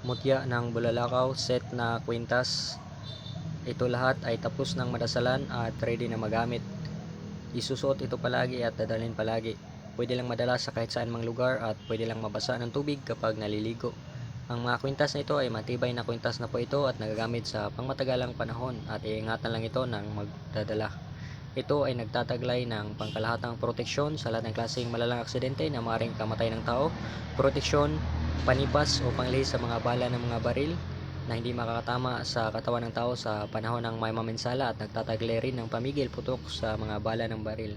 mutya ng bulalakaw, set na kwintas. Ito lahat ay tapos ng madasalan at ready na magamit. Isusuot ito palagi at dadalhin palagi. Pwede lang madala sa kahit saan mang lugar at pwede lang mabasa ng tubig kapag naliligo. Ang mga kwintas na ito ay matibay na kwintas na po ito at nagagamit sa pangmatagalang panahon at iingatan lang ito ng magdadala. Ito ay nagtataglay ng pangkalahatang proteksyon sa lahat ng klaseng malalang aksidente na maaaring kamatay ng tao, proteksyon, panipas o panglihis sa mga bala ng mga baril na hindi makakatama sa katawan ng tao sa panahon ng may maminsala at nagtataglay rin ng pamigil putok sa mga bala ng baril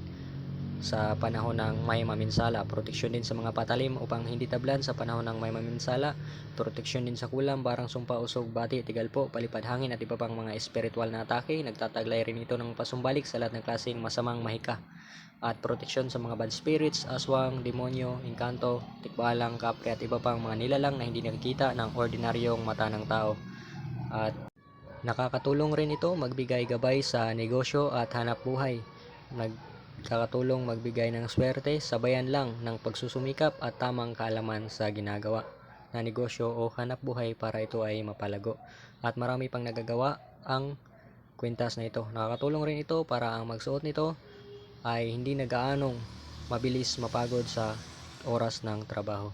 sa panahon ng may maminsala. Proteksyon din sa mga patalim upang hindi tablan sa panahon ng may maminsala. Proteksyon din sa kulam, barang sumpa, usog, bati, tigalpo, palipad hangin at iba pang mga espiritual na atake. Nagtataglay rin ito ng pasumbalik sa lahat ng klaseng masamang mahika. At proteksyon sa mga bad spirits, aswang, demonyo, engkanto, tikbalang, kapre at iba pang mga nilalang na hindi nakikita ng ordinaryong mata ng tao. At nakakatulong rin ito magbigay gabay sa negosyo at hanap buhay. Nagkakatulong magbigay ng swerte, sabayan lang ng pagsusumikap at tamang kaalaman sa ginagawa na negosyo o hanap buhay para ito ay mapalago. At marami pang nagagawa ang kwintas na ito. Nakakatulong rin ito para ang magsuot nito ay hindi nagaanong mabilis mapagod sa oras ng trabaho.